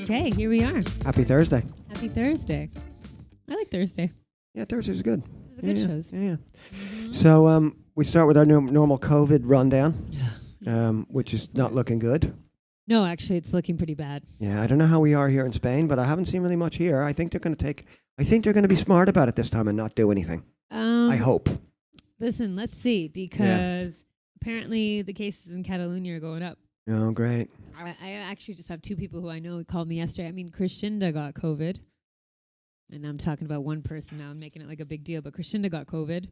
Okay, here we are. Happy Thursday. Happy Thursday. I like Thursday. Yeah, Thursday's good. This is a good shows. Yeah. So we start with our normal COVID rundown, which is not looking good. No, actually, it's looking pretty bad. Yeah, I don't know how we are here in Spain, but I haven't seen really much here. I think they're going to be smart about it this time and not do anything. I hope. Listen, let's see, because apparently the cases in Catalonia are going up. Oh, great. I actually just have two people who I know who called me yesterday. I mean, Crescinda got COVID. And I'm talking about one person now. I'm making it like a big deal. But Crescinda got COVID.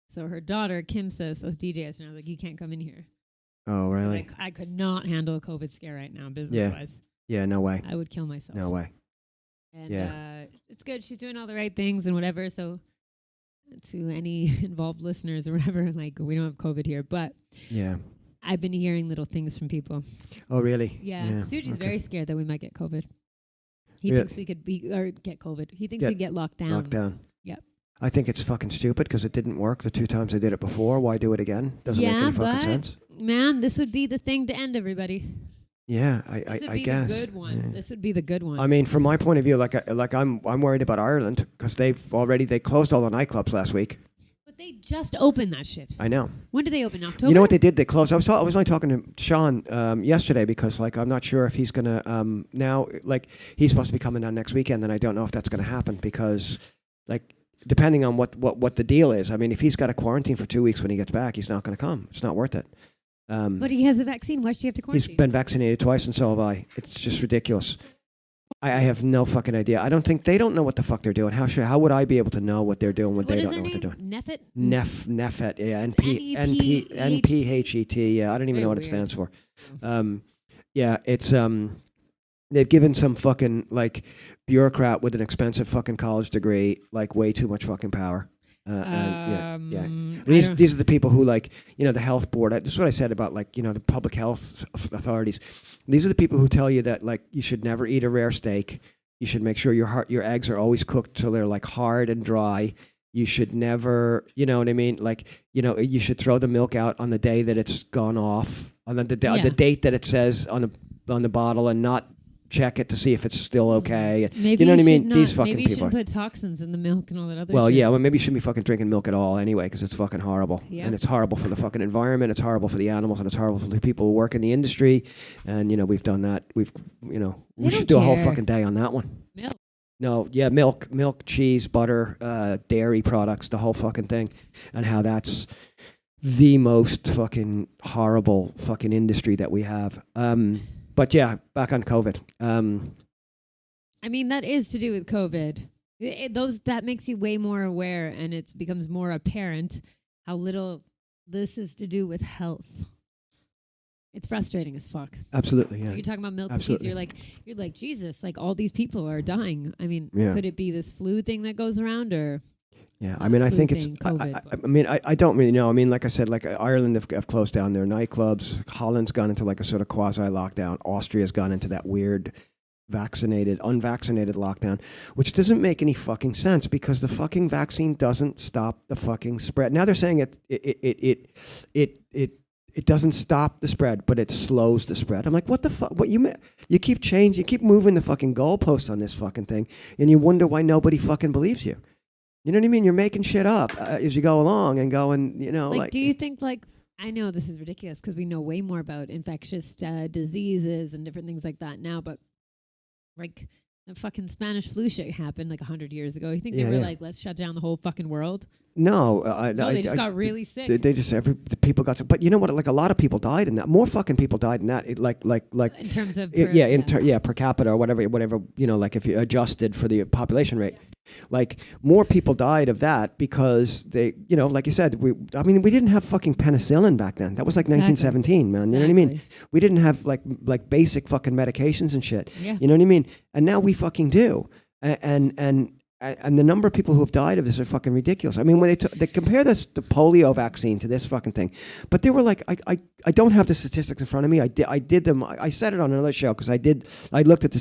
So her daughter, Kim, says, supposed to DJ us. And I was like, you can't come in here. Oh, really? I could not handle a COVID scare right now, business-wise. Yeah, no way. I would kill myself. No way. And it's good. She's doing all the right things and whatever. So to any involved listeners or whatever, like, we don't have COVID here. But yeah, I've been hearing little things from people. Oh, really? Yeah. Suji's very scared that we might get COVID. He Really? thinks we could get COVID. He thinks we'd get locked down. Lockdown. Yep. I think it's fucking stupid because it didn't work the two times I did it before. Why do it again? Doesn't make any fucking sense. Man, this would be the thing to end everybody. Yeah, I guess. This would be the good one. Yeah. This would be the good one. I mean, from my point of view, I'm worried about Ireland because they closed all the nightclubs last week. But they just opened that shit. I know. When did they open? October? You know what they did? They closed. I was only talking to Sean yesterday because I'm not sure if he's gonna now he's supposed to be coming down next weekend, and I don't know if that's gonna happen because depending on what the deal is. I mean, if he's got to quarantine for 2 weeks when he gets back, he's not gonna come. It's not worth it. But he has a vaccine. Why should he have to quarantine? He's been vaccinated twice, and so have I. It's just ridiculous. I have no fucking idea. I don't think they don't know what the fuck they're doing. How would I be able to know what they're doing when they don't know what they're doing? Nefet? Nefet, yeah. NPHET, yeah. I don't even know what it stands for. Yeah, it's they've given some fucking bureaucrat with an expensive fucking college degree way too much fucking power. These are the people who the health board. This is what I said about the public health authorities. These are the people who tell you that you should never eat a rare steak. You should make sure your eggs are always cooked till they're hard and dry. You should never, you know what I mean? You should throw the milk out on the day that it's gone off, on the date that it says on the bottle, and not check it to see if it's still okay. Maybe you know what I mean? These fucking people. Maybe you shouldn't put toxins in the milk and all that other shit. Well, yeah, maybe you shouldn't be fucking drinking milk at all anyway, because it's fucking horrible. Yeah. And it's horrible for the fucking environment, it's horrible for the animals, and it's horrible for the people who work in the industry. And, we've done that. We should do a whole fucking day on that one. Milk. No, yeah, milk, cheese, butter, dairy products, the whole fucking thing. And how that's the most fucking horrible fucking industry that we have. But yeah, back on COVID. I mean, that is to do with COVID. That makes you way more aware, and it becomes more apparent how little this is to do with health. It's frustrating as fuck. Absolutely, yeah. You're talking about milk and cheese. You're like Jesus. All these people are dying. I mean, could it be this flu thing that goes around, or? Yeah, I mean, I think it's. COVID, I don't really know. I mean, like I said, Ireland have closed down their nightclubs. Holland's gone into a sort of quasi lockdown. Austria's gone into that weird unvaccinated lockdown, which doesn't make any fucking sense because the fucking vaccine doesn't stop the fucking spread. Now they're saying it doesn't stop the spread, but it slows the spread. I'm like, what the fuck? What you keep moving the fucking goalposts on this fucking thing, and you wonder why nobody fucking believes you. You know what I mean? You're making shit up as you go along and going, do you think, I know this is ridiculous because we know way more about infectious diseases and different things like that now, but the fucking Spanish flu shit happened 100 years ago. You think they were let's shut down the whole fucking world? No. They just got really sick. They just, the people got sick. But you know what? A lot of people died in that. More fucking people died in that. In terms of... per capita or whatever, if you adjusted for the population rate. More people died of that because they, like you said, we didn't have fucking penicillin back then. That was 1917, man. You know what I mean? We didn't have basic fucking medications and shit. Yeah. You know what I mean? And now we fucking do. And the number of people who have died of this are fucking ridiculous. I mean, when they compare the polio vaccine to this fucking thing, but they were I don't have the statistics in front of me. I did them. I said it on another show because I looked at the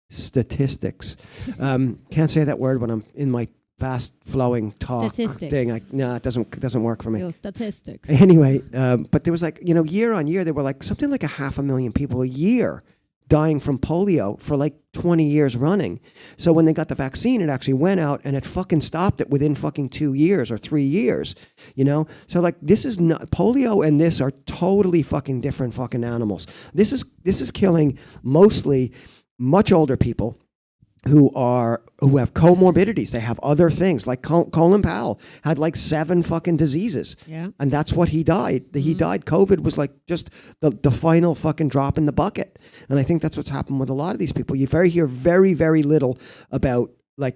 statistics. Can't say that word when I'm in my fast flowing talk thing. It doesn't work for me. Statistics. Anyway, but there was year on year there were something like 500,000 people a year dying from polio for like 20 years running. So when they got the vaccine, it actually went out and it fucking stopped it within fucking 2 years or 3 years, you know? So like this is not, polio and this are totally fucking different fucking animals. This is killing mostly much older people who have comorbidities. They have other things, like Colin Powell had like 7 fucking diseases. Yeah. And that's what he died. He died. COVID was like just the final fucking drop in the bucket. And I think that's what's happened with a lot of these people. You hear very, very little about like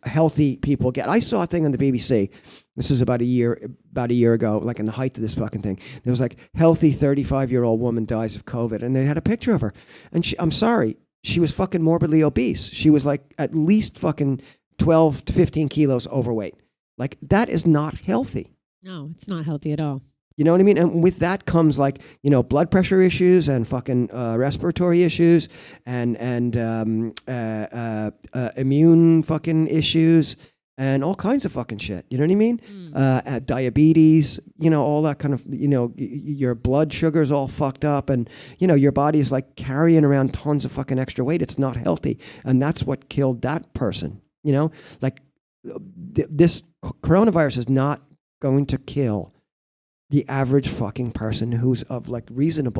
healthy people I saw a thing on the BBC. This is about a year ago, like in the height of this fucking thing. There was like healthy 35-year-old woman dies of COVID. And they had a picture of her. And I'm sorry, she was fucking morbidly obese. She was like at least fucking 12 to 15 kilos overweight. Like that is not healthy. No, it's not healthy at all. You know what I mean? And with that comes like, you know, blood pressure issues and fucking respiratory issues and immune fucking issues and all kinds of fucking shit. You know what I mean? Diabetes, you know, all that kind of, you know, your blood sugar's all fucked up and, you know, your body is like carrying around tons of fucking extra weight. It's not healthy. And that's what killed that person, you know? Like this coronavirus is not going to kill the average fucking person who's of like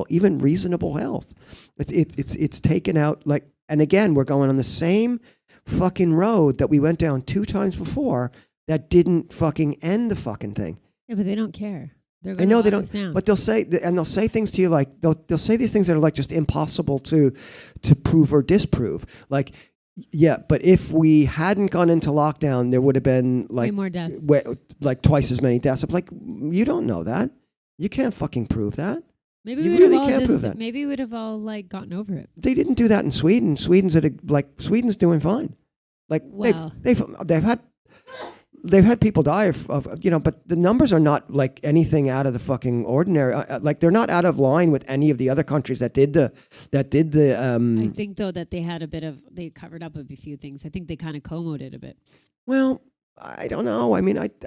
even reasonable health. It's taken out like, and again, we're going on the same fucking road that we went down 2 times before that didn't fucking end the fucking thing. Yeah, but they don't care. They're I going know to they lock us don't, down. but they'll say things to you like they'll say these things that are like just impossible to prove or disprove. Like, yeah, but if we hadn't gone into lockdown, there would have been like way more deaths. Like twice as many deaths. I'm like, you don't know that. You can't fucking prove that. Maybe You we really would have can't all prove that. maybe we would have all like gotten over it. They didn't do that in Sweden. Sweden's doing fine. Like Well. they've had people die of you know, but the numbers are not like anything out of the fucking ordinary. Like they're not out of line with any of the other countries that did the. I think though that they covered up a few things. I think they kind of co-moded it a bit. Well, I don't know. I mean, They did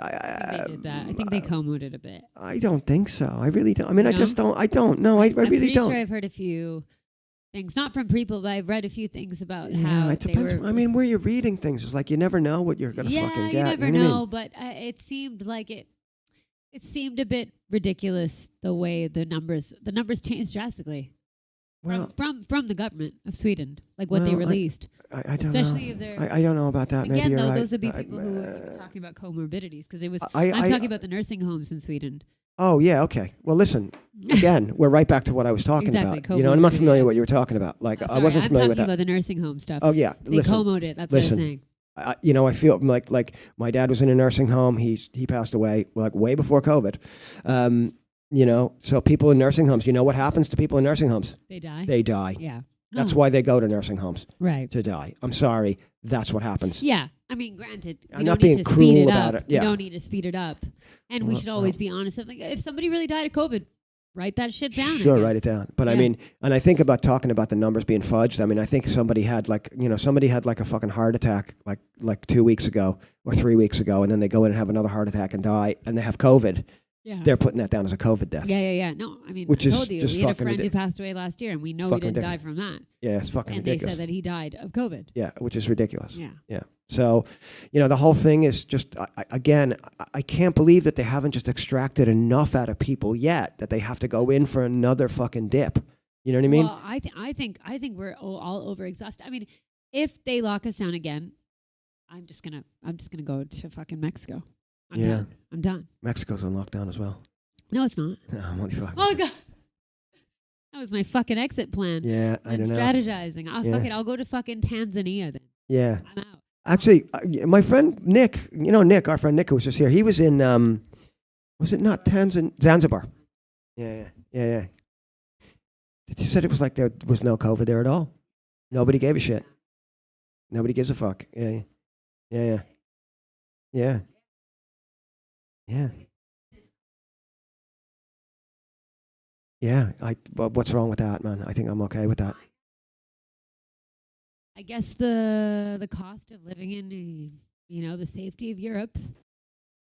that. I think they co-moded a bit. I don't think so. I really don't. I mean, You I know? just don't. I don't know. I I'm really pretty don't. sure I've heard a few things, not from people, but I've read a few things about Yeah, how it they depends. were. I mean, where you're reading things is like you never know what you're gonna fucking get. You never know what I mean? know, but it seemed like it seemed a bit ridiculous the way the numbers changed drastically. Well, From the government of Sweden, like what they Well, released. I don't Especially know. if they're I don't know about that. Maybe again you're though, right. those would be people who are talking about comorbidities because it was. I- I'm I- talking about the nursing homes in Sweden. Oh yeah, okay. Well, listen. Again, we're right back to what I was talking Exactly, about. You know, I'm not comorbidity, familiar yeah. with what you were talking about. Like I Sorry, wasn't I'm familiar talking with that. about the nursing home stuff. Oh yeah, They listen. co-moded it. That's what listen. I'm saying. You know, I feel like my dad was in a nursing home. He passed away like way before COVID. You know, so people in nursing homes. You know what happens to people in nursing homes? They die. They die. Yeah. That's Oh, why they go to nursing homes right. to die. I'm sorry. That's what happens. Yeah. I mean, granted, we I'm don't not need being to cruel speed it about up. it. Yeah. We don't need to speed it up, and we Well, should always be honest. Like, if somebody really died of COVID, write that shit down. Sure, I write guess. it down. But I Yeah. mean, and I think about talking about the numbers being fudged. I mean, I think somebody had like a fucking heart attack like 2 weeks ago or 3 weeks ago, and then they go in and have another heart attack and die, and they have COVID. Yeah. They're putting that down as a COVID death. Yeah. No, I mean, Which I is told you, just we had a fucking friend who ridic- passed away last year, and we know he Fucking didn't die ridiculous. from that. Yeah, it's fucking And ridiculous. they said that he died of COVID. Yeah, which is ridiculous. Yeah. Yeah. So, you know, the whole thing is just, I can't believe that they haven't just extracted enough out of people yet that they have to go in for another fucking dip. You know what I mean? Well, I think we're all over exhausted. I mean, if they lock us down again, I'm just gonna go to fucking Mexico. I'm done. Mexico's on lockdown as well. No, it's not. No, I'm only fucking. Oh god, that was my fucking exit plan. Yeah, I I'm don't know. strategizing. Oh, fuck Yeah. it. I'll go to fucking Tanzania then. Yeah. I'm out. Actually, my friend Nick, you know Nick, our friend Nick who was just here. He was in, was it not Zanzibar? Yeah. He said it was like there was no COVID there at all. Nobody gave a shit. Nobody gives a fuck. Yeah. Yeah. Well, what's wrong with that, man? I think I'm okay with that. I guess the cost of living in the safety of Europe,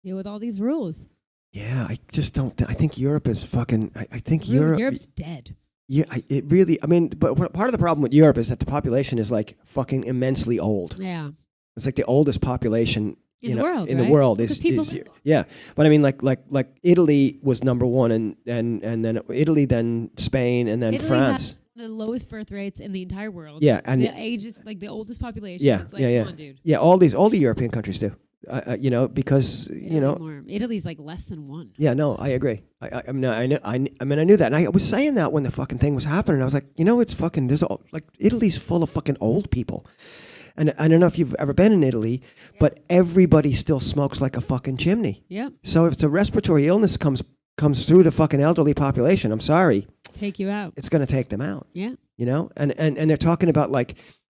deal with all these rules. Yeah, I just don't. I think Europe is fucking. I think Europe. Europe's dead. Yeah, it really. I mean, but part of the problem with Europe is that the population is like fucking immensely old. Yeah. It's like the oldest population In the world, in the right? world Because is people is live yeah. But I mean, like Italy was number one, and then Italy, then Spain, and then Italy France. has the lowest birth rates in the entire world. Yeah, and the age is like the oldest population. yeah, It's like, yeah, come on, dude. yeah. All the European countries do. Because Italy's like less than one. Yeah, no, I agree. I mean, I knew that, and I was saying that when the fucking thing was happening. I was like, it's fucking. Like Italy's full of fucking old people, and I don't know if you've ever been in Italy, but everybody still smokes like a fucking chimney. Yeah. So if the respiratory illness comes through the fucking elderly population, I'm sorry, Take you out. it's going to take them out. Yeah. And they're talking about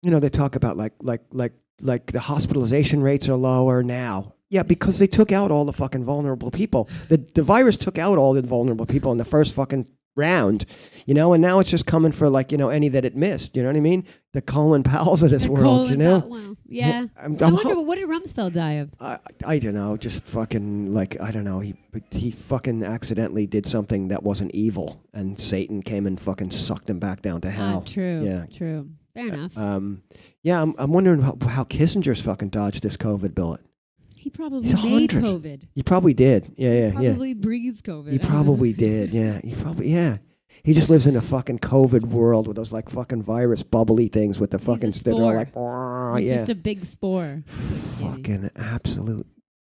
they talk about like the hospitalization rates are lower now. Yeah, because they took out all the fucking vulnerable people. The virus took out all the vulnerable people in the first fucking round, and now it's just coming for any that it missed. You know what I mean? The Colin Powells of this world, Wow. Yeah. I wonder what did Rumsfeld die of? I don't know, just fucking I don't know. He fucking accidentally did something that wasn't evil, and Satan came and fucking sucked him back down to hell. True. Yeah. True. Fair enough. Yeah, I'm wondering how Kissinger's fucking dodged this COVID bullet. He probably He's made 100. COVID. He probably did. Yeah. Probably breathes COVID. He probably did. Yeah. He just lives in a fucking COVID world with those like fucking virus bubbly things with the fucking He's a they're all like, He's just a big spore. fucking absolute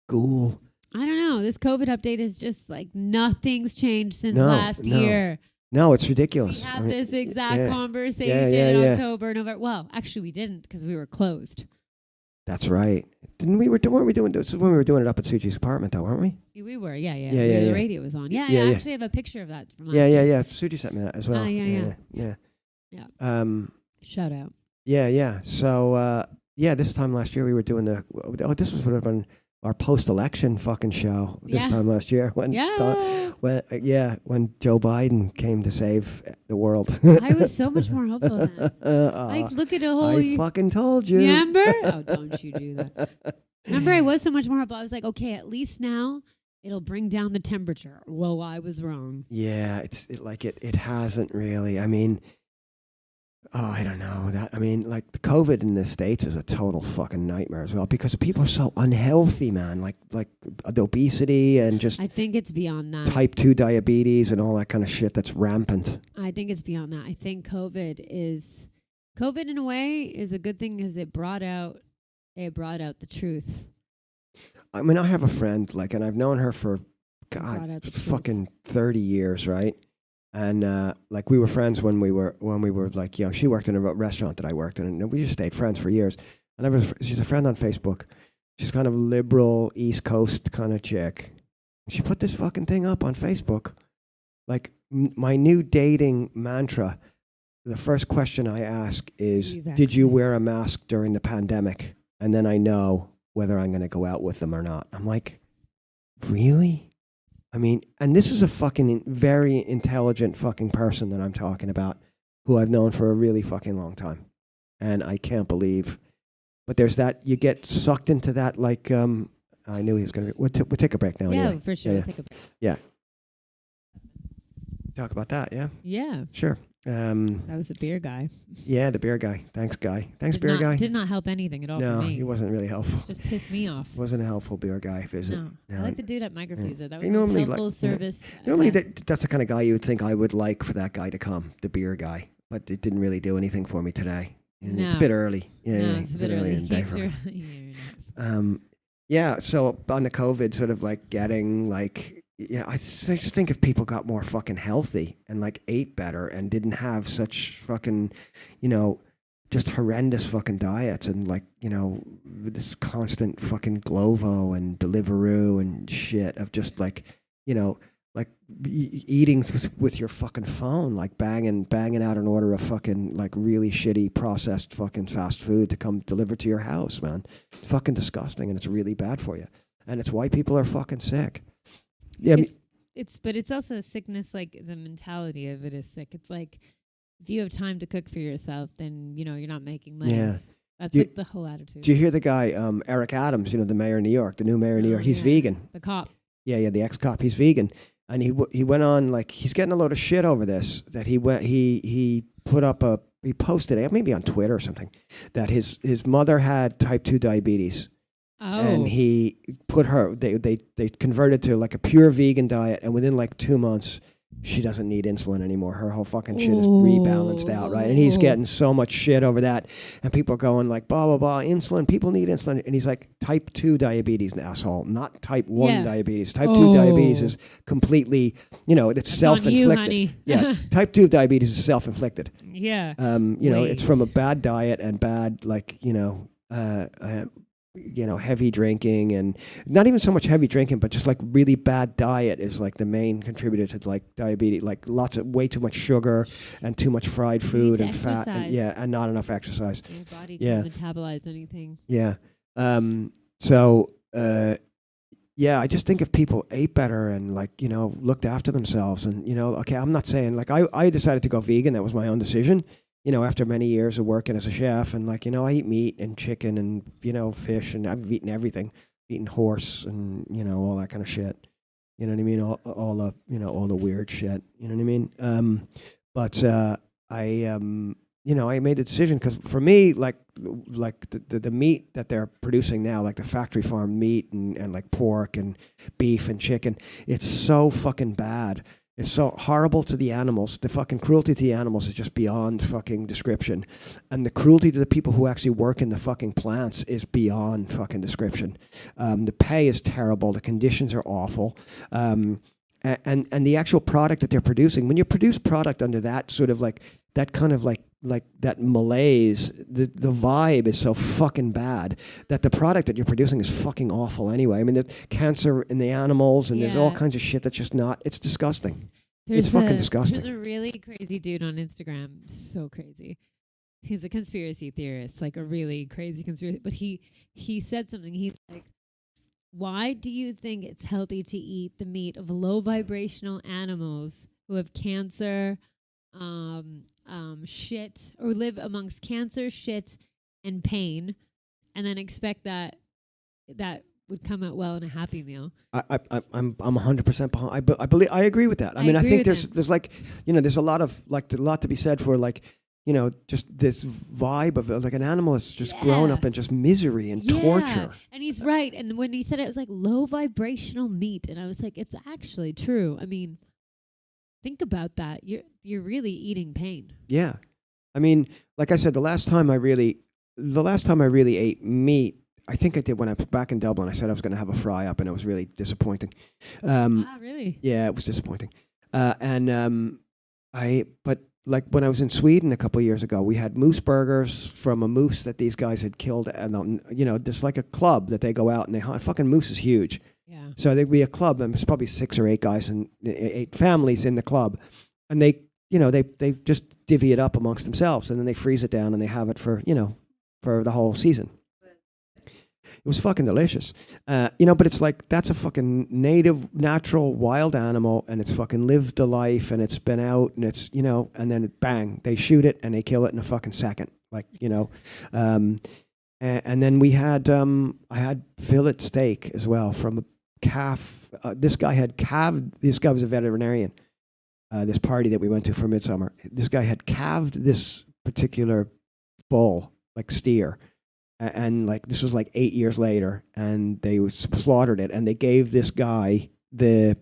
ghoul. I don't know. This COVID update is just like nothing's changed since last year. No, it's ridiculous. We had this exact conversation in October, November. Well, actually, we didn't because we were closed. That's right. Weren't we doing this when we were doing it up at Suji's apartment though, weren't we? We were, yeah. The radio was on. Yeah, I actually have a picture of that from last year. year. Yeah. Suji sent me that as well. Yeah. Shout out. Yeah. So this time last year we were doing this was would have been our post-election fucking show this time last year when Joe Biden came to save the world. I was so much more hopeful then. Look at the whole. I fucking told you. Remember? Oh, don't you do that. Remember, I was so much more hopeful. I was like, okay, at least now it'll bring down the temperature. Well, I was wrong. Yeah, it hasn't really. I mean, I don't know that. I mean, like the COVID in the States is a total fucking nightmare as well because people are so unhealthy, man. Like the obesity and just. I think it's beyond that. Type 2 diabetes and all that kind of shit that's rampant. I think it's beyond that. I think COVID in a way is a good thing because it brought out the truth. I mean, I have a friend and I've known her for fucking 30 years, right? And we were friends when we were she worked in a restaurant that I worked in, and we just stayed friends for years. And she's a friend on Facebook. She's kind of liberal East Coast kind of chick. She put this fucking thing up on Facebook, like my new dating mantra. The first question I ask is, "Did you wear a mask during the pandemic?" And then I know whether I'm going to go out with them or not. I'm like, really? I mean, and this is a fucking very intelligent fucking person that I'm talking about, who I've known for a really fucking long time. And I can't believe, but there's that, you get sucked into that I knew he was going to, we'll take a break now. Yeah, anyway. for sure. Yeah. We'll take a break. Yeah. Talk about that, yeah? Yeah. Sure. That was the beer guy. Yeah, the beer guy. Thanks, guy. Thanks, beer guy. Did not help anything at all for me. No, he wasn't really helpful. Just pissed me off. Wasn't a helpful beer guy visit. No. I like the dude at Microfuser. Yeah. That was the most helpful service. Normally that's the kind of guy you would think I would like for that guy to come, the beer guy. But it didn't really do anything for me today. No. It's a bit early. Yeah, it's a bit early. In the day for me. Yeah, so on the COVID, sort of getting I just think if people got more fucking healthy and ate better and didn't have such fucking, just horrendous fucking diets and this constant fucking Glovo and Deliveroo and shit of just eating with your fucking phone, banging out an order of fucking really shitty processed fucking fast food to come delivered to your house, man. It's fucking disgusting and it's really bad for you. And it's why people are fucking sick. Yeah, but it's also a sickness. The mentality of it is sick. It's like if you have time to cook for yourself, then you're not making money. Yeah, that's the whole attitude. Do you hear the guy Eric Adams? The mayor of New York, the new mayor of New York. He's vegan. The cop. Yeah, the ex-cop. He's vegan, and he went on like he's getting a load of shit over this. That he put up he posted it maybe on Twitter or something that his mother had type 2 diabetes. And he put her they converted to like a pure vegan diet, and within like 2 months she doesn't need insulin anymore. Her whole fucking shit is rebalanced out, right? And he's getting so much shit over that, and people are going like blah blah blah, insulin, people need insulin, and he's like type 2 diabetes, an asshole, not type 1 diabetes. Type 2 diabetes is completely, it's self-inflicted. Yeah, type 2 diabetes is self-inflicted. Yeah. It's from a bad diet and bad heavy drinking, and not even so much heavy drinking, but just like really bad diet is like the main contributor to like diabetes, like way too much sugar and too much fried food and fat, and not enough exercise. Your body can't metabolize anything. Yeah. I just think if people ate better and looked after themselves, and okay, I'm not saying like I decided to go vegan. That was my own decision. After many years of working as a chef, and I eat meat and chicken and fish, and I've eaten everything, eaten horse and all that kind of shit. You know what I mean? All the weird shit. You know what I mean? I made the decision because for me, like the meat that they're producing now, like the factory farm meat and like pork and beef and chicken, it's so fucking bad. It's so horrible to the animals. The fucking cruelty to the animals is just beyond fucking description. And the cruelty to the people who actually work in the fucking plants is beyond fucking description. The pay is terrible. The conditions are awful. And the actual product that they're producing, when you produce product under that sort of like, that kind of like that malaise, the vibe is so fucking bad that the product that you're producing is fucking awful anyway. I mean, there's cancer in the animals, and there's all kinds of shit that's just not, it's disgusting. It's fucking disgusting. There's a really crazy dude on Instagram, so crazy. He's a conspiracy theorist, like a really crazy conspiracy, but he said something. He's like, why do you think it's healthy to eat the meat of low vibrational animals who have cancer, shit, or live amongst cancer, shit, and pain, and then expect that would come out well in a Happy Meal? I'm 100% behind. I believe I agree with that. I mean, I think there's like there's a lot to be said for like just this vibe of like an animal that's just grown up in just misery and torture. And he's right. And when he said it was like low vibrational meat, and I was like, it's actually true. I mean, think about that. You're really eating pain. Yeah. I mean, like I said, the last time I really ate meat, I think I did when I was back in Dublin. I said I was going to have a fry up, and it was really disappointing. Really? Yeah, it was disappointing. But like when I was in Sweden a couple of years ago, we had moose burgers from a moose that these guys had killed, and there's like a club that they go out and they hunt. Fucking moose is huge. Yeah. So there'd be a club, and there's probably 6 or 8 guys and 8 families in the club, and they just divvy it up amongst themselves, and then they freeze it down and they have it for the whole season. It was fucking delicious, but it's like that's a fucking native, natural, wild animal, and it's fucking lived a life, and it's been out, and it's and then bang, they shoot it and they kill it in a fucking second, and then we had I had fillet steak as well from a calf. This guy was a veterinarian. This party that we went to for Midsummer, this guy had calved this particular bull, like steer, and like this was like 8 years later, and they slaughtered it, and they gave this guy the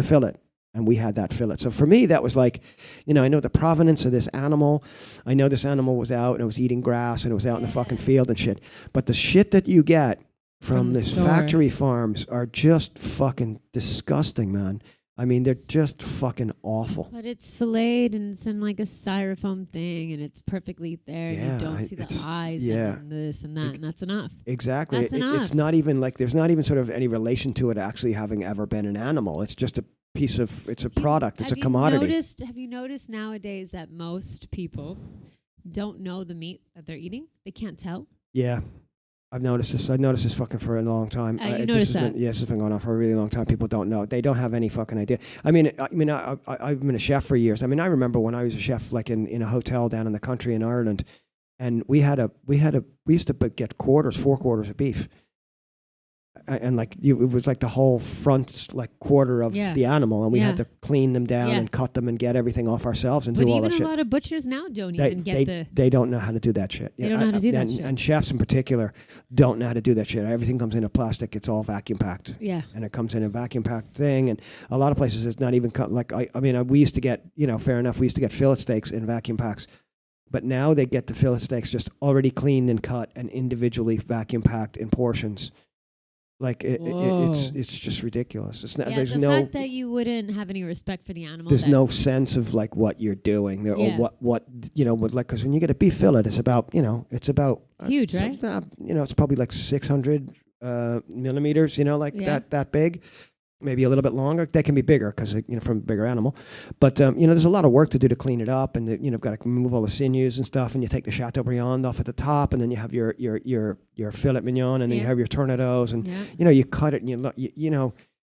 fillet, and we had that fillet. So for me, that was like, I know the provenance of this animal. I know this animal was out and it was eating grass and it was out in the fucking field and shit. But the shit that you get from this factory farms are just fucking disgusting, man. I mean, they're just fucking awful. But it's filleted and it's in like a styrofoam thing, and it's perfectly there, and you don't see the eyes and this and that, and that's enough. Exactly. That's enough. It's not even like, there's not even sort of any relation to it actually having ever been an animal. It's just it's a product. It's a commodity. Have you noticed nowadays that most people don't know the meat that they're eating? They can't tell. Yeah. I've noticed this fucking for a long time. You noticed that? Yes, it's been going on for a really long time. People don't know. They don't have any fucking idea. I've been a chef for years. I mean, I remember when I was a chef, like in a hotel down in the country in Ireland, and we used to get 4 quarters of beef. and like it was like the whole front like quarter of Yeah. the animal, and we had Yeah. to clean them down Yeah. and cut them and get everything off ourselves and But do all even that a shit. lot of butchers now don't They, even get the. they don't know how to do that shit. They don't know how to do that and, shit. And chefs in particular don't know how to do that shit. Everything comes in a plastic. It's all vacuum packed. Yeah. And it comes in a vacuum packed thing. And a lot of places it's not even like, I mean, we used to get, fair enough. We used to get fillet steaks in vacuum packs. But now they get the fillet steaks just already cleaned and cut and individually vacuum packed in portions. Like it's just ridiculous. It's not, Yeah, there's the no fact that you wouldn't have any respect for the animal. there's that- no sense of like what you're doing or Yeah. what with like, because when you get a beef fillet, it's about it's about Huge, right? It's probably like 600 millimeters, like Yeah. that big. Maybe a little bit longer. They can be bigger because from a bigger animal, but there's a lot of work to do to clean it up, and got to remove all the sinews and stuff, and you take the Chateaubriand off at the top, and then you have your filet mignon, and then you Yeah. have your tournedos, and Yeah. you cut it, and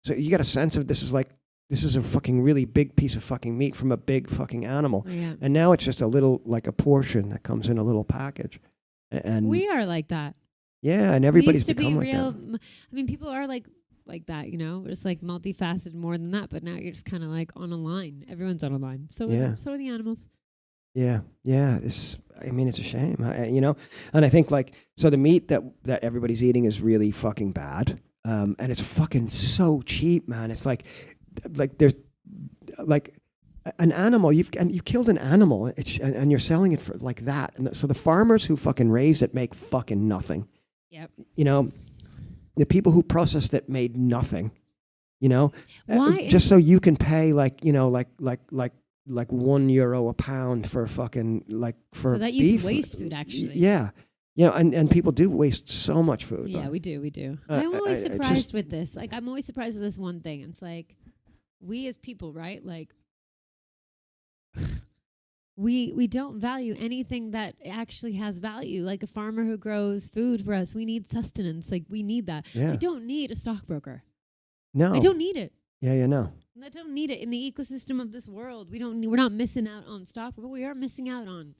so you get a sense of this is a fucking really big piece of fucking meat from a big fucking animal, Yeah. and now it's just a little like a portion that comes in a little package, and We are like that. yeah, and We everybody's used to be become like real. that. I mean, people are like that, It's like multifaceted more than that. But now you're just kind of like on a line. Everyone's on a line. So Yeah. so are the animals. Yeah, it's a shame, and I think like so the meat that everybody's eating is really fucking bad, and it's fucking so cheap, man. It's like there's like an animal you killed an animal, and you're selling it for like that, and so the farmers who fucking raised it make fucking nothing. Yep. The people who processed it made nothing. Why? Just so you can pay like €1 a pound for fucking for So that you beef. can waste food, actually. Yeah, and people do waste so much food. Yeah, we do. I- I'm always it's surprised just- with this. Like, I'm always surprised with this one thing. It's like, we as people, right? Like, we don't value anything that actually has value. Like a farmer who grows food for us, we need sustenance. Like, we need that. Yeah. I don't need a stockbroker. No. I don't need it. Yeah, no. I don't need it in the ecosystem of this world. We're not missing out on stock, but we are missing out on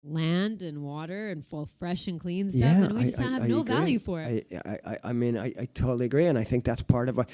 land and water and full fresh and clean stuff, Yeah, and we just have no agree. value for it. I totally agree, and I think that's part of. I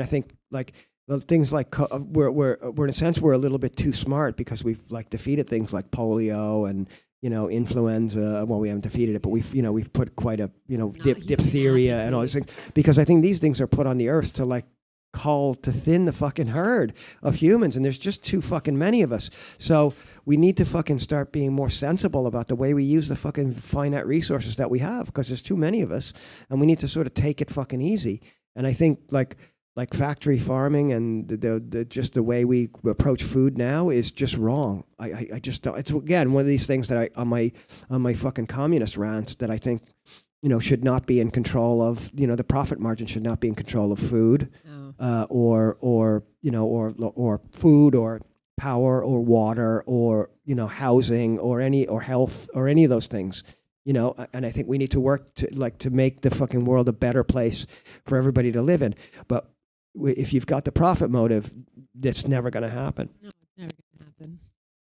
think like well, things like we're in a sense we're a little bit too smart because we've like defeated things like polio and influenza. Well, we haven't defeated it, but we've put quite a human diphtheria and all these things because I think these things are put on the earth to like call to thin the fucking herd of humans, and there's just too fucking many of us. So we need to fucking start being more sensible about the way we use the fucking finite resources that we have because there's too many of us, and we need to sort of take it fucking easy. And I think like factory farming and the just the way we approach food now is just wrong. I just don't. It's again one of these things that on my fucking communist rants that I think should not be in control of. The profit margin should not be in control of food. Or food or power or water or housing or health or any of those things. And I think we need to work to make the fucking world a better place for everybody to live in. But if you've got the profit motive, that's never going to happen. No, it's never going to happen.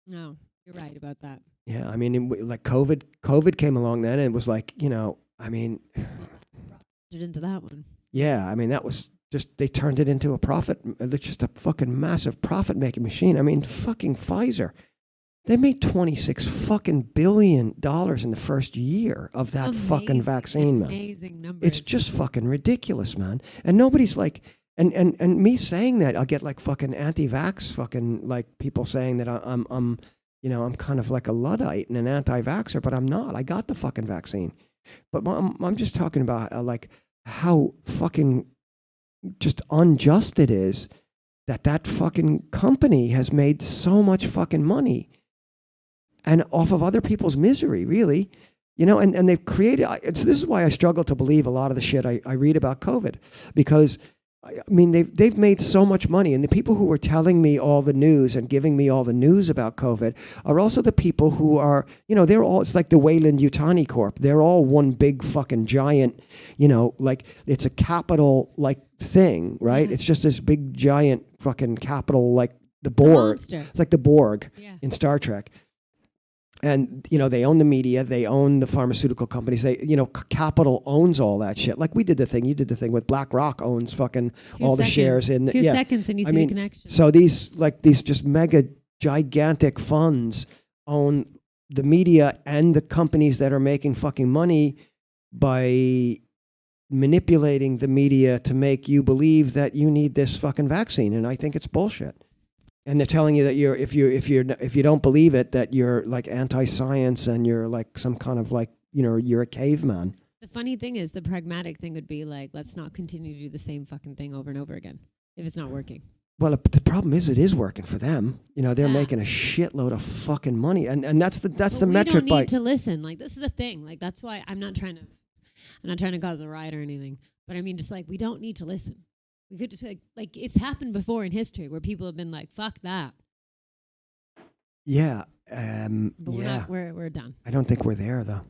No, you're right about that. Yeah, I mean, like COVID came along then, and it was like, Into that one. yeah, I mean, that was just, they turned it into a profit, just a fucking massive profit-making machine. I mean, fucking Pfizer, they made $26 fucking billion in the first year of that fucking vaccine, man. Amazing numbers. It's just fucking ridiculous, man. And nobody's like, and me saying that, I'll get like fucking anti-vax, fucking like people saying that I'm kind of like a Luddite and an anti-vaxxer, but I'm not. I got the fucking vaccine. But I'm just talking about like how fucking just unjust it is that fucking company has made so much fucking money and off of other people's misery, really. And they've created, this is why I struggle to believe a lot of the shit I read about COVID, because I mean, they've made so much money, and the people who are telling me all the news and giving me all the news about COVID are also the people who are, they're all, it's like the Wayland Yutani Corp. They're all one big fucking giant, like it's a capital like thing, right? Yeah. It's just this big giant fucking capital, like the Borg. It's a monster. It's like the Borg Yeah. in Star Trek. And, you know, they own the media, they own the pharmaceutical companies, they, you know, capital owns all that shit. Like we did the thing, you did the thing with BlackRock owns fucking all the shares in. 2 seconds and you see the connection. So these just mega gigantic funds own the media and the companies that are making fucking money by manipulating the media to make you believe that you need this fucking vaccine. And I think it's bullshit. And they're telling you that if you don't believe it, that you're like anti-science and you're like some kind of like, you know, you're a caveman. The funny thing is, the pragmatic thing would be like, let's not continue to do the same fucking thing over and over again if it's not working. Well, the problem is it is working for them. You know, they're making a shitload of fucking money, and that's the metric. We don't need to listen. Like, this is the thing. Like, that's why I'm not trying to cause a riot or anything. But I mean, just like, we don't need to listen. We could just like it's happened before in history where people have been like, "Fuck that." Yeah, but we're done. I don't think we're there though.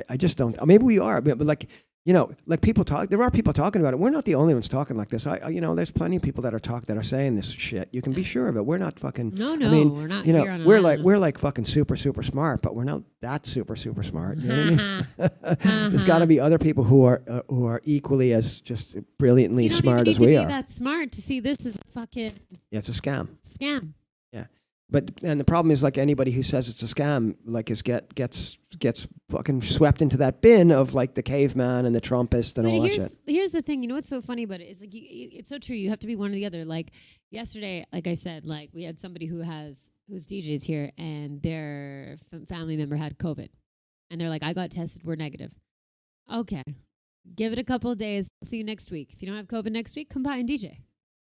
I just don't. Maybe we are, but like, you know, like people talk. There are people talking about it. We're not the only ones talking like this. You know, there's plenty of people that are saying this shit. You can be sure of it. We're not fucking. No, I mean, we're not. You know, here on we're like fucking super smart, but we're not that super smart. You know what I mean? There's got to be other people who are equally as just brilliantly smart as we are. You don't even need to be that smart to see this as a fucking. Yeah, it's a scam. Scam. Yeah. And the problem is, like, anybody who says it's a scam, like, gets fucking swept into that bin of like the caveman and the Trumpist and all that shit. Here's the thing, you know what's so funny about it? It's like it's so true. You have to be one or the other. Like yesterday, like I said, like we had somebody who's DJs here, and their family member had COVID, and they're like, "I got tested, we're negative." Okay, give it a couple of days. See you next week. If you don't have COVID next week, come by and DJ.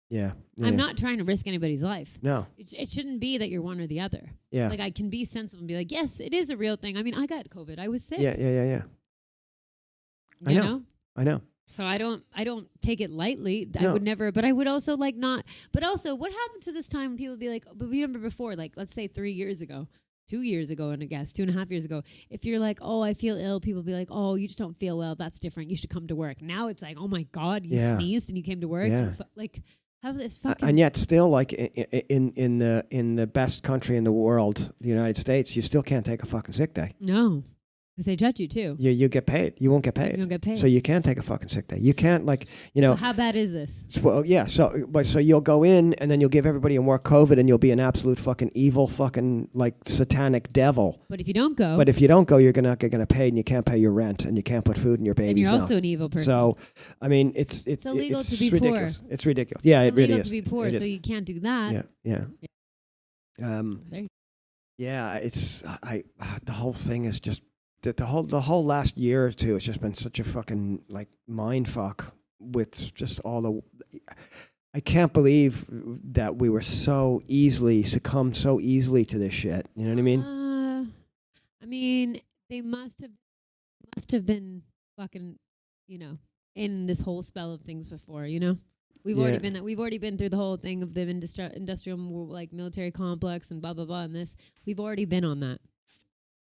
Yeah. I'm not trying to risk anybody's life. No. It shouldn't be that you're one or the other. Yeah. Like, I can be sensible and be like, yes, it is a real thing. I mean, I got COVID. I was sick. Yeah. You know? I know. So I don't take it lightly. No. I would never, but I would also like not. But also, what happened to this time when people be like, but we remember before, like, let's say 3 years ago, 2 years ago, and I guess 2.5 years ago, if you're like, oh, I feel ill, people be like, oh, you just don't feel well. That's different. You should come to work. Now it's like, oh my God, you sneezed and you came to work. Yeah. Like, how this fucking. And yet, still, like in the best country in the world, the United States, you still can't take a fucking sick day. No. Because they judge you too. You get paid. You won't get paid. You don't get paid. So you can't take a fucking sick day. You can't, like, you know. So how bad is this? Well, yeah. So you'll go in and then you'll give everybody more COVID and you'll be an absolute fucking evil fucking like satanic devil. But if you don't go. But if you don't go, you're not going to pay, and you can't pay your rent, and you can't put food in your baby's mouth. And you're also an evil person. So, I mean, it's illegal to be ridiculous. poor. It's ridiculous. Yeah, it's it really is. It's illegal to be poor, so you can't do that. Yeah. Yeah. It's the whole thing is just. The whole last year or two, it's just been such a fucking like mind fuck with just all the. I can't believe that we were succumbed so easily to this shit. You know what I mean? I mean, they must have been fucking, you know, in this whole spell of things before. You know, we've already been through the whole thing of the industrial like military complex and blah blah blah. And this, we've already been on that.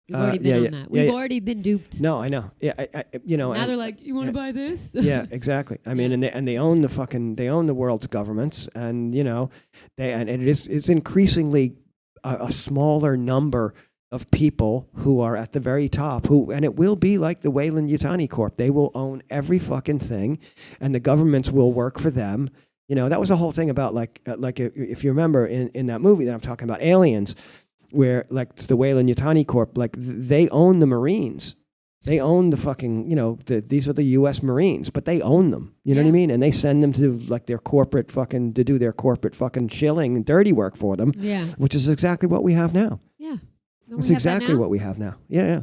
We've already been on that. We've already been duped. No, I know. Yeah, I you know. Now they're like, you want to buy this? Yeah, exactly. I mean, and they own the world's governments, and you know, it's increasingly a smaller number of people who are at the very top. And it will be like the Weyland-Yutani Corp. They will own every fucking thing, and the governments will work for them. You know, that was the whole thing about like if you remember in that movie that I'm talking about, Aliens. Where like it's the Weyland-Yutani Corp, like they own the Marines, they own the fucking, you know, these are the U.S. Marines, but they own them, you know what I mean? And they send them to like their corporate fucking to do their corporate fucking shilling and dirty work for them, which is exactly what we have now. Yeah, it's exactly what we have now. Yeah.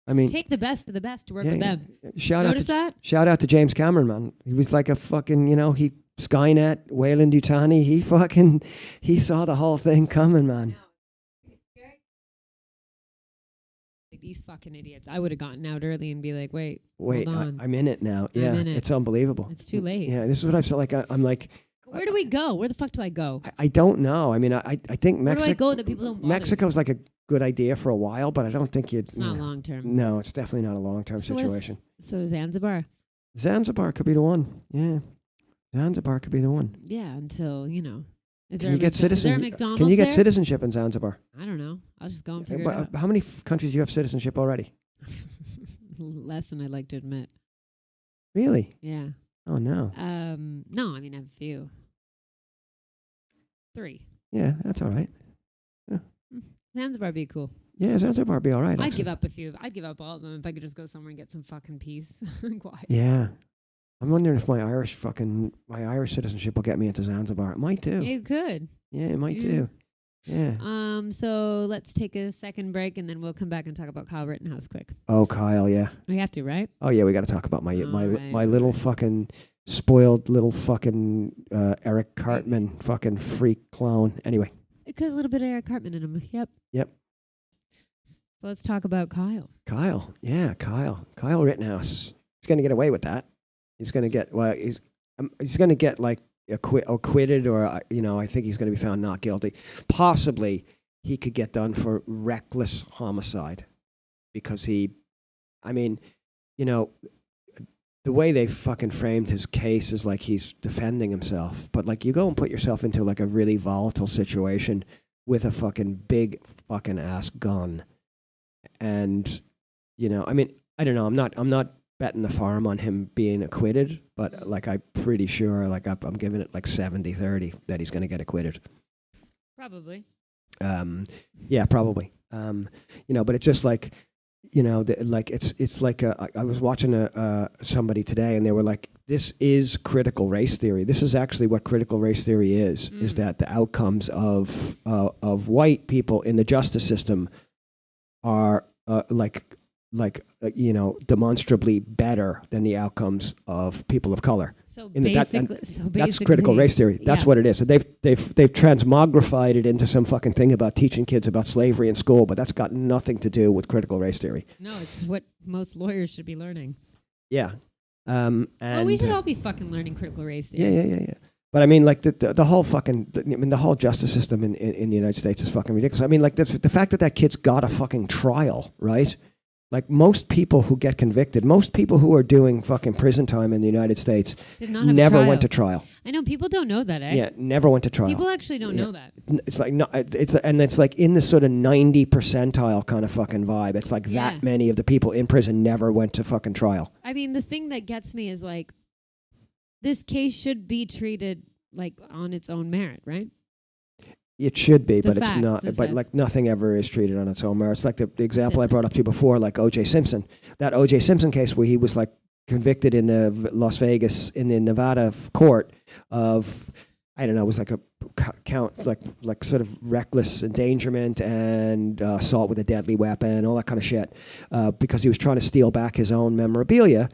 I mean, take the best of the best to work with them. Shout out to James Cameron, man. He was like a fucking, you know, Skynet, Weyland-Yutani, he saw the whole thing coming, man. Like these fucking idiots. I would have gotten out early and be like, wait, hold on. I'm in it now. Yeah, it's unbelievable. It's too late. Yeah, this is what I've said. Like, I'm like, where do we go? Where the fuck do I go? I don't know. I mean, I think Mexico. Where do I go that people don't bother Mexico's like a good idea for a while, but I don't think it's not long term. No, it's definitely not a long term situation. So Zanzibar. Zanzibar could be the one. Yeah. Zanzibar could be the one. Yeah, until, you know, Is Can you get Is there a citizen? McDonald's Can you get there? citizenship in Zanzibar? I don't know. I'll just go and figure But, it out. how many countries do you have citizenship already? Less than I'd like to admit. Really? Yeah. Oh no. No, I mean I have a few. 3. Yeah, that's all right. Zanzibar would be cool. Yeah, Zanzibar would be all right. I'd actually. give up a few. I'd give up all of them if I could just go somewhere and get some fucking peace and quiet. Yeah. I'm wondering if my Irish citizenship will get me into Zanzibar. It might do. It could. Yeah, it might do. Yeah. So let's take a second break and then we'll come back and talk about Kyle Rittenhouse quick. Oh, Kyle, yeah. We have to, right? Oh, yeah, we got to talk about my Right. little fucking spoiled little fucking Eric Cartman fucking freak clone. Anyway. It could a little bit of Eric Cartman in him. Yep. So let's talk about Kyle. Kyle, yeah, Kyle Rittenhouse. He's going to get away with that. He's going to get he's going to get like acquitted, or I think he's going to be found not guilty. Possibly, he could get done for reckless homicide because the way they fucking framed his case is like he's defending himself. But like you go and put yourself into like a really volatile situation with a fucking big fucking ass gun. And, I don't know. I'm not betting the farm on him being acquitted, but like I'm pretty sure, like I'm giving it like 70-30 that he's going to get acquitted. Probably. Yeah, probably. But it's just like, it's like I was watching somebody today, and they were like, "This is critical race theory. This is actually what critical race theory is that the outcomes of white people in the justice system are demonstrably better than the outcomes of people of color." So basically, so that's critical race theory. That's what it is. So they've transmogrified it into some fucking thing about teaching kids about slavery in school, but that's got nothing to do with critical race theory. No, it's what most lawyers should be learning. Yeah. And we should all be fucking learning critical race theory. Yeah. But I mean, like the whole fucking, the whole justice system in the United States is fucking ridiculous. I mean, like the fact that kid's got a fucking trial, right? Like most people who get convicted, most people who are doing fucking prison time in the United States never went to trial. I know people don't know that, eh? Yeah, never went to trial. People actually don't know that. It's like it's like in the sort of 90 percentile kind of fucking vibe. It's like that many of the people in prison never went to fucking trial. I mean, the thing that gets me is like, this case should be treated like on its own merit, right? It should be, The but it's facts not. and But stuff. like nothing ever is treated on its own merit. It's like the example I brought up to you before, like O.J. Simpson. That O.J. Simpson case where he was like convicted in the Las Vegas in the Nevada court of, I don't know, it was like a count like sort of reckless endangerment and assault with a deadly weapon, all that kind of shit, because he was trying to steal back his own memorabilia.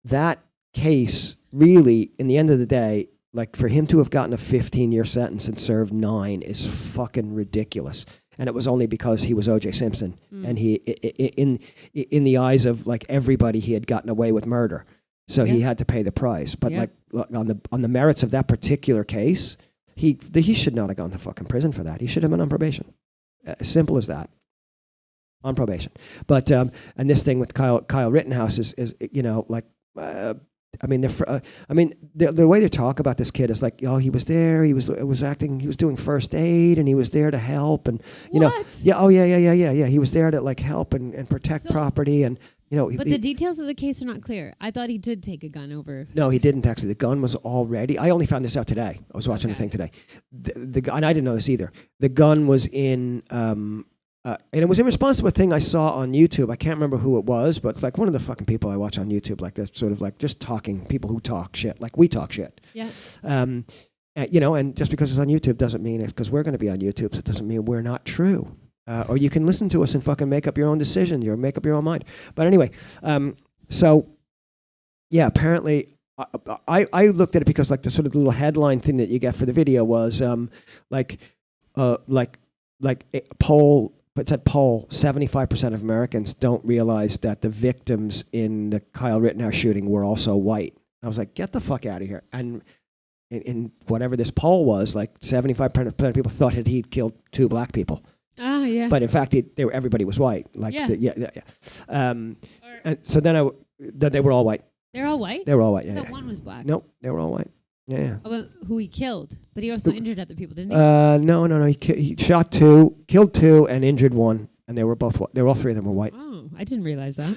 That case really, in the end of the day, like for him to have gotten a 15-year sentence and served 9 is fucking ridiculous. And it was only because he was O.J. Simpson, and he, in the eyes of like everybody, he had gotten away with murder, so he had to pay the price. But like on the merits of that particular case, he should not have gone to fucking prison for that. He should have been on probation. As simple as that. On probation. But and this thing with Kyle Rittenhouse is like. The way they talk about this kid is like, oh, he was there, he was doing first aid, and he was there to help, and he was there to like help and protect property, and But the details of the case are not clear. I thought he did take a gun over. No, he didn't actually. The gun was already. I only found this out today. I was watching the thing today. The gun, and I didn't know this either. The gun was in. And it was in response to a thing I saw on YouTube. I can't remember who it was, but it's like one of the fucking people I watch on YouTube, like this sort of like just talking, people who talk shit, like we talk shit. Yeah. And just because it's on YouTube doesn't mean it's because we're going to be on YouTube, so it doesn't mean we're not true. Or you can listen to us and fucking make up your own decision, or make up your own mind. But anyway, so yeah, apparently I looked at it because like the sort of little headline thing that you get for the video was like a poll. But it said poll, 75% of Americans don't realize that the victims in the Kyle Rittenhouse shooting were also white. I was like, get the fuck out of here. And in whatever this poll was, like 75% of people thought that he'd killed 2 black people. Oh, yeah. But in fact, everybody was white. Like, yeah. And so then they were all white. They're all white? They were all white, I thought one was black. Nope, they were all white. Yeah. About who he killed, but he also injured other people, didn't he? No. He shot two, killed two, and injured one, and they were all three of them were white. Oh, I didn't realize that.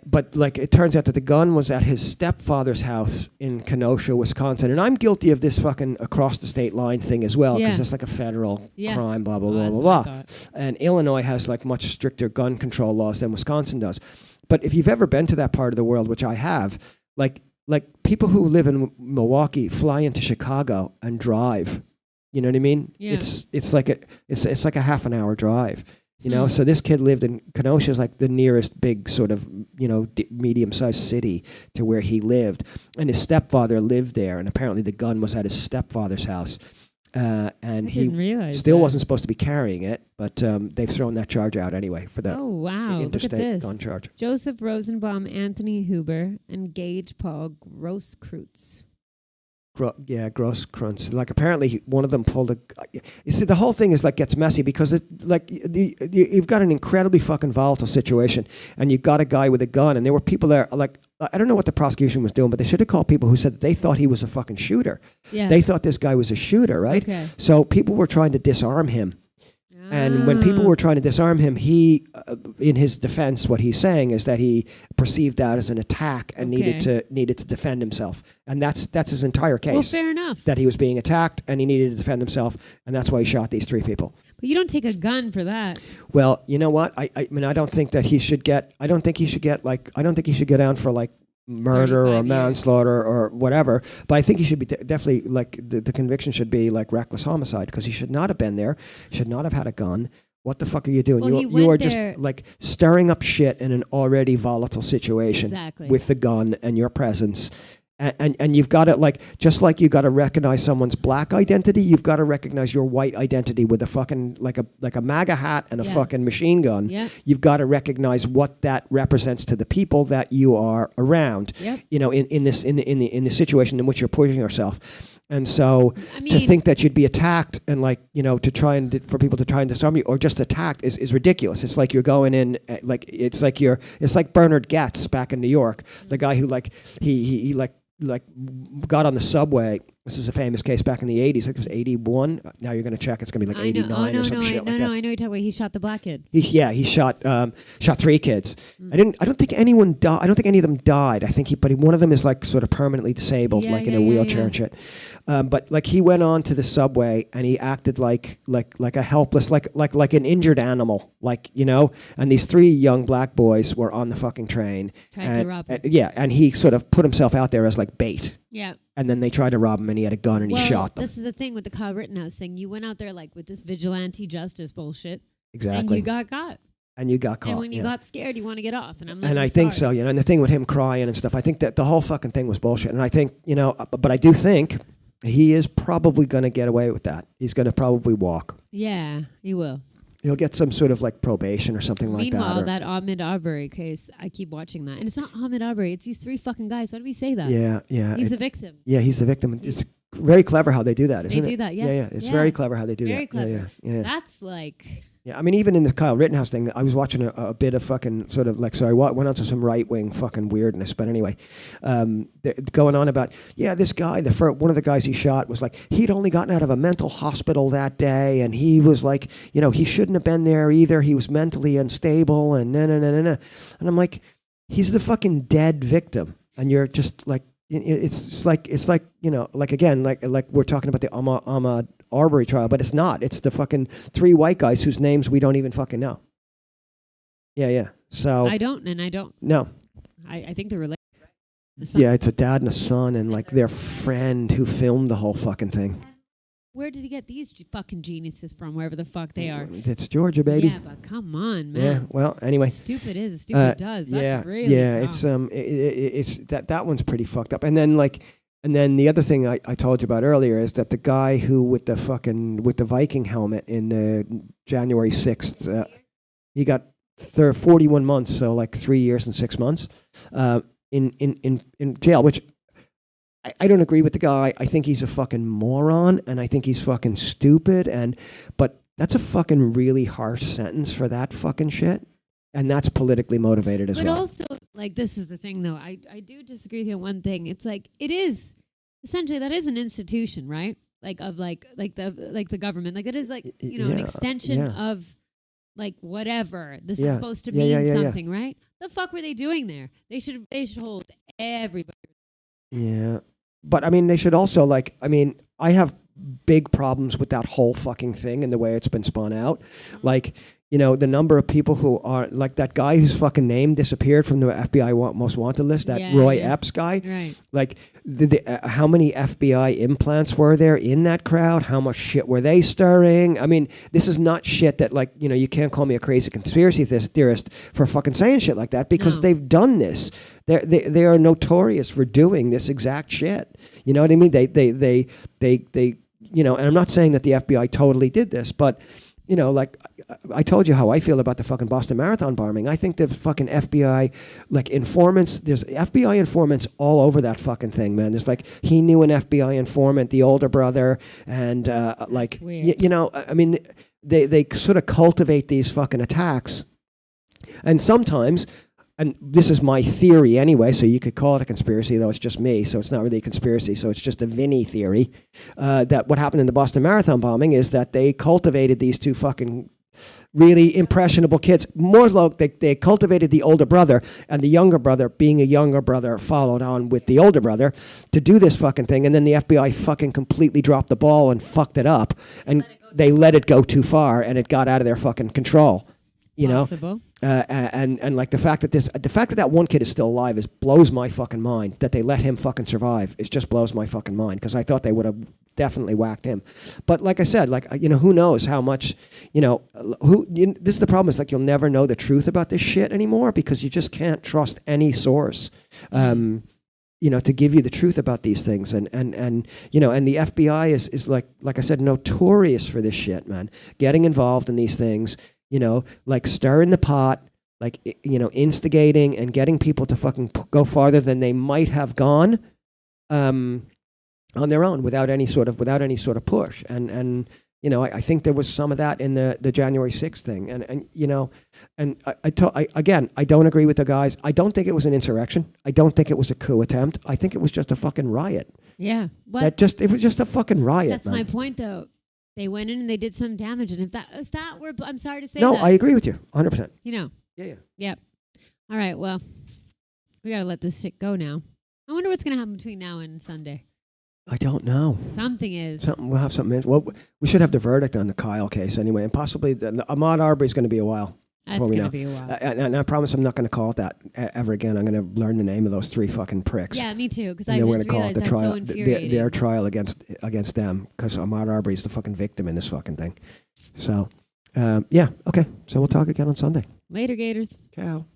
But like it turns out that the gun was at his stepfather's house in Kenosha, Wisconsin, and I'm guilty of this fucking across the state line thing as well because Yeah. it's like a federal Yeah. crime, blah blah Oh, blah that's blah what I blah. thought. And Illinois has like much stricter gun control laws than Wisconsin does. But if you've ever been to that part of the world, which I have, like people who live in Milwaukee fly into Chicago and drive. You know what I mean? Yeah. It's like a half an hour drive. You know, Hmm. so this kid lived in Kenosha, is like the nearest big sort of, you know, medium-sized city to where he lived, and his stepfather lived there, and apparently the gun was at his stepfather's house, and I he didn't realize still that. wasn't supposed to be carrying it, but they've thrown that charge out anyway for the Oh wow! Look at interstate this. gun charge. Joseph Rosenbaum, Anthony Huber, and Gage Paul Grosskreutz. Gross crunch. Like apparently one of them pulled a. You see, the whole thing is like gets messy because you've got an incredibly fucking volatile situation, and you've got a guy with a gun, and there were people there. Like I don't know what the prosecution was doing, but they should have called people who said that they thought he was a fucking shooter. Yeah. They thought this guy was a shooter, right? Okay. So people were trying to disarm him. And when people were trying to disarm him, he, in his defense, what he's saying is that he perceived that as an attack and needed to defend himself, and that's his entire case. Well, fair enough. That he was being attacked and he needed to defend himself, and that's why he shot these three people. But you don't take a gun for that. Well, you know what? I mean, I don't think that he should get. I don't think he should go down for like murder 35 or years. manslaughter or whatever, but I think he should be definitely like the conviction should be like reckless homicide because he should not have been there, should not have had a gun. What the fuck are you doing? Well, he you went are just there- like stirring up shit in an already volatile situation Exactly. with the gun and your presence. And you've got to like, just like you got to recognize someone's black identity, you've got to recognize your white identity with a fucking like a MAGA hat and a Yeah. fucking machine gun. Yep. You've got to recognize what that represents to the people that you are around. Yep. You know, in the situation in which you're pushing yourself. And so I to mean- think that you'd be attacked and like, you know, to try and for people to try and disarm you or just attacked is ridiculous. It's like you're going in like it's like Bernard Goetz back in New York, the guy who like he got on the subway. This is a famous case back in the 80s. I think it was 81. Now you're going to check. It's going to be like 89 or some shit like that. I know you're talking about. He shot the black kid. He shot three kids. I don't think anyone died. I don't think any of them died. I think one of them is like sort of permanently disabled, Yeah, like in yeah, a yeah, wheelchair yeah. and shit. But like he went on to the subway and he acted like a helpless, like an injured animal, like, you know. And these three young black boys were on the fucking train. Tried to rob him. And he sort of put himself out there as like bait. Yeah. And then they tried to rob him, and he had a gun, and he shot them. This is the thing with the Kyle Rittenhouse thing. You went out there like with this vigilante justice bullshit, Exactly. and you got caught. And you got caught. And when you yeah. got scared, you want to get off. And I'm like, And I think so, you know. And the thing with him crying and stuff, I think that the whole fucking thing was bullshit. And I think, you know, but I do think he is probably going to get away with that. He's going to probably walk. Yeah, he will. He'll get some sort of like probation or something like that. Meanwhile, or- that Ahmed Arbery case, I keep watching that, and it's not Ahmed Arbery. It's these three fucking guys. Why do we say that? Yeah. He's the victim. Yeah, he's the victim. It's very clever how they do that, isn't it? They do that, yeah. Yeah. It's Yeah. very clever how they do Very that. clever. Yeah. That's like, Yeah, I mean, even in the Kyle Rittenhouse thing, I was watching a bit of fucking sort of like, went on to some right-wing fucking weirdness. But anyway, going on about, this guy, one of the guys he shot was like, he'd only gotten out of a mental hospital that day. And he was like, you know, he shouldn't have been there either. He was mentally unstable and no. And I'm like, he's the fucking dead victim. And you're just like, it's like, you know, like again, like we're talking about the Ahmaud Arbery trial, but it's not. It's the fucking three white guys whose names we don't even fucking know. Yeah. So I don't. no. I think they're related. Yeah, it's a dad and a son, and like their friend who filmed the whole fucking thing. Where did he get these fucking geniuses from? Wherever the fuck they are. It's Georgia, baby. Yeah, but come on, man. Yeah. Well, anyway. Stupid is, stupid does. That's really it's dumb. it's that one's pretty fucked up. And then the other thing I told you about earlier is that the guy who with the Viking helmet in the January 6th, he got 41 months, so like 3 years and 6 months in jail, which I don't agree with the guy. I think he's a fucking moron, and I think he's fucking stupid. But that's a fucking really harsh sentence for that fucking shit, and that's politically motivated as But well. also, like, this is the thing, though. I do disagree with you on one thing. It's like, it is essentially that is an institution, right? Like of like the government. Like it is like, you know, an extension of like whatever. This is supposed to mean something, right? The fuck were they doing there? They should hold everybody. Yeah. But I mean, they should also like, I mean, I have big problems with that whole fucking thing and the way it's been spun out. Like, you know, the number of people who are like that guy whose fucking name disappeared from the FBI most wanted list, that Roy Epps guy. Right. Like, how many FBI implants were there in that crowd? How much shit were they stirring? I mean, this is not shit that, like, you know, you can't call me a crazy conspiracy theorist for fucking saying shit like that, because they've done this. They are notorious for doing this exact shit. You know what I mean? They you know, and I'm not saying that the FBI totally did this, but, you know, like I told you how I feel about the fucking Boston Marathon bombing. I think the fucking FBI, like informants, there's FBI informants all over that fucking thing, man. There's like, he knew an FBI informant, the older brother, and like, you know, I mean, they sort of cultivate these fucking attacks. And sometimes, and this is my theory anyway, so you could call it a conspiracy, though it's just me, so it's not really a conspiracy, so it's just a Vinnie theory, that what happened in the Boston Marathon bombing is that they cultivated these two fucking really impressionable kids. More like they cultivated the older brother, and the younger brother, being a younger brother, followed on with the older brother to do this fucking thing, and then the FBI fucking completely dropped the ball and fucked it up, and they let it go too far, and it got out of their fucking control. You Possible. know, and like the fact that that one kid is still alive blows my fucking mind. That they let him fucking survive, it just blows my fucking mind, because I thought they would have definitely whacked him. But like I said, like, you know, who knows how much, you know, this is the problem, is like you'll never know the truth about this shit anymore, because you just can't trust any source. You know, to give you the truth about these things, and you know, and the FBI is like I said, notorious for this shit, man. Getting involved in these things. You know, like stirring the pot, like, you know, instigating and getting people to fucking go farther than they might have gone on their own without any sort of push. And you know, I think there was some of that in the January 6th thing. And you know, and again, I don't agree with the guys. I don't think it was an insurrection. I don't think it was a coup attempt. I think it was just a fucking riot. Yeah. It was just a fucking riot. That's man. my point, though. They went in and they did some damage, and if that were, I'm sorry to say no, that. I agree with you, 100%. You know. Yeah. Yep. All right. Well, we gotta let this shit go now. I wonder what's gonna happen between now and Sunday. I don't know. Something is. We'll have something. Well, we should have the verdict on the Kyle case anyway, and possibly Ahmaud Arbery is going to be a while. That's going to be a while. And I promise I'm not going to call it that ever again. I'm going to learn the name of those three fucking pricks. Yeah, me too. Because I just we're going to call it the that's trial, so infuriating. their trial against them, because Ahmaud Arbery is the fucking victim in this fucking thing. So, yeah, okay. So we'll talk again on Sunday. Later, Gators. Ciao.